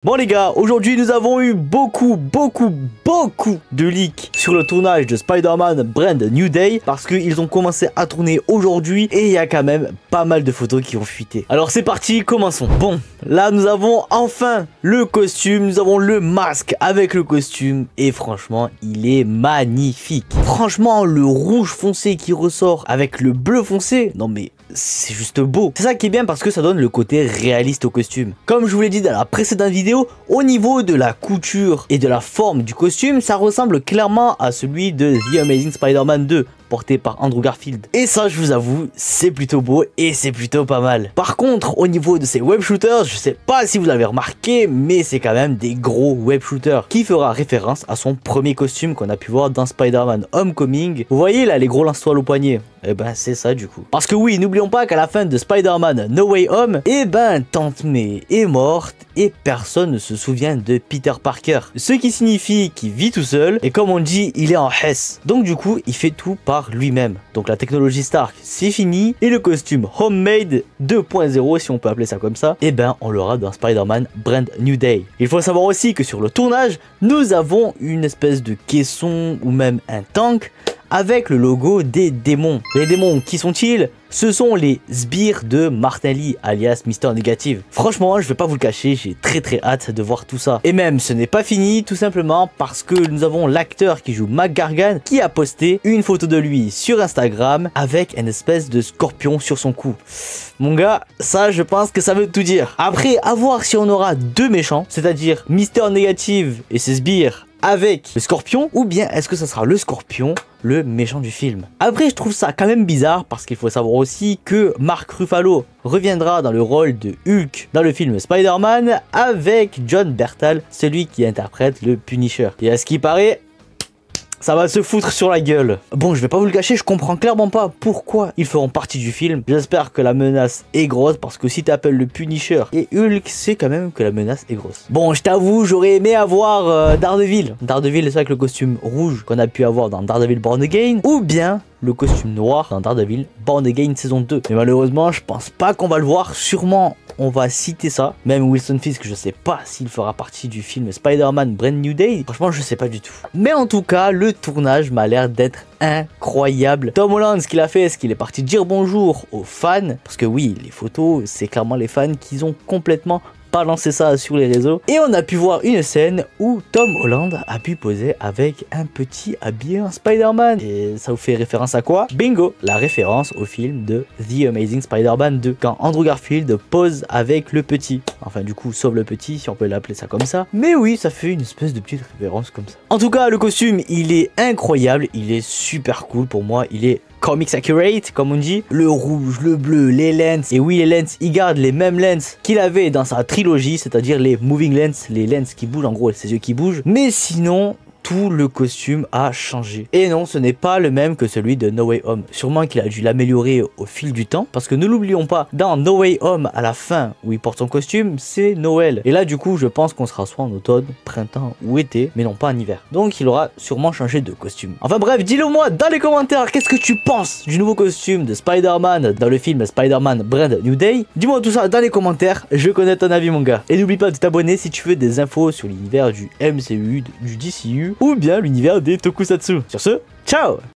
Bon les gars, aujourd'hui nous avons eu beaucoup de leaks sur le tournage de Spider-Man Brand New Day parce qu'ils ont commencé à tourner aujourd'hui et il y a quand même pas mal de photos qui ont fuité. Alors c'est parti, commençons. Bon, là nous avons enfin le costume, nous avons le masque avec le costume et franchement il est magnifique. Franchement le rouge foncé qui ressort avec le bleu foncé, non mais c'est juste beau. C'est ça qui est bien parce que ça donne le côté réaliste au costume. Comme je vous l'ai dit dans la précédente vidéo, au niveau de la couture et de la forme du costume, ça ressemble clairement à celui de The Amazing Spider-Man 2 porté par Andrew Garfield. Et ça, je vous avoue, c'est plutôt beau et c'est plutôt pas mal. Par contre, au niveau de ces web shooters, je sais pas si vous l'avez remarqué, mais c'est quand même des gros web shooters qui fera référence à son premier costume qu'on a pu voir dans Spider-Man Homecoming. Vous voyez là les gros lance-toile au poignet? Et ben c'est ça du coup. Parce que oui, n'oublions pas qu'à la fin de Spider-Man No Way Home, et ben Tante May est morte et personne ne se souvient de Peter Parker. Ce qui signifie qu'il vit tout seul et comme on dit, il est en Hess. Donc du coup, il fait tout par lui-même. Donc la technologie Stark, c'est fini et le costume Homemade 2.0, si on peut appeler ça comme ça, et ben on l'aura dans Spider-Man Brand New Day. Il faut savoir aussi que sur le tournage, nous avons une espèce de caisson ou même un tank avec le logo des démons. Les démons, qui sont-ils? Ce sont les sbires de Martin Lee, alias Mister Negative. Franchement, je vais pas vous le cacher, j'ai très hâte de voir tout ça. Et même, ce n'est pas fini, tout simplement parce que nous avons l'acteur qui joue McGargan qui a posté une photo de lui sur Instagram avec une espèce de scorpion sur son cou. Mon gars, ça, je pense que ça veut tout dire. Après, à voir si on aura deux méchants, c'est-à-dire Mister Negative et ses sbires avec le scorpion, ou bien est-ce que ça sera le scorpion, le méchant du film. Après, je trouve ça quand même bizarre parce qu'il faut savoir aussi que Mark Ruffalo reviendra dans le rôle de Hulk dans le film Spider-Man avec Jon Bernthal, celui qui interprète le Punisher. Et à ce qui paraît, ça va se foutre sur la gueule. Bon, je vais pas vous le cacher, je comprends clairement pas pourquoi ils feront partie du film. J'espère que la menace est grosse parce que si t'appelles le Punisher et Hulk, c'est quand même que la menace est grosse. Bon, je t'avoue, j'aurais aimé avoir Daredevil. Daredevil, c'est avec le costume rouge qu'on a pu avoir dans Daredevil Born Again, ou bien le costume noir dans Daredevil Born Again saison 2. Mais malheureusement, je pense pas qu'on va le voir. Sûrement, on va citer ça. Même Wilson Fisk, je sais pas s'il fera partie du film Spider-Man Brand New Day. Franchement, je sais pas du tout. Mais en tout cas, le tournage m'a l'air d'être incroyable. Tom Holland, ce qu'il a fait, c'est qu'il est parti dire bonjour aux fans. Parce que oui, les photos, c'est clairement les fans qui ont complètement balancer ça sur les réseaux et on a pu voir une scène où Tom Holland a pu poser avec un petit habillé en Spider-Man. Et ça vous fait référence à quoi? Bingo, la référence au film de The Amazing Spider-Man 2 quand Andrew Garfield pose avec le petit. Enfin du coup, sauve le petit si on peut l'appeler ça comme ça. Mais oui, ça fait une espèce de petite référence comme ça. En tout cas, le costume, il est incroyable, il est super cool pour moi, il est comics accurate, comme on dit. Le rouge, le bleu, les lens. Et oui, les lens, il garde les mêmes lens qu'il avait dans sa trilogie, c'est-à-dire les moving lens, les lens qui bougent, en gros, ses yeux qui bougent. Mais sinon, tout le costume a changé. Et non, ce n'est pas le même que celui de No Way Home. Sûrement qu'il a dû l'améliorer au fil du temps. Parce que ne l'oublions pas, dans No Way Home, à la fin, où il porte son costume, c'est Noël. Et là, du coup, je pense qu'on sera soit en automne, printemps ou été, mais non pas en hiver. Donc, il aura sûrement changé de costume. Enfin bref, dis-le moi dans les commentaires, qu'est-ce que tu penses du nouveau costume de Spider-Man dans le film Spider-Man Brand New Day? Dis-moi tout ça dans les commentaires, je connais ton avis, mon gars. Et n'oublie pas de t'abonner si tu veux des infos sur l'univers du MCU, du DCU, ou bien l'univers des Tokusatsu. Sur ce, ciao!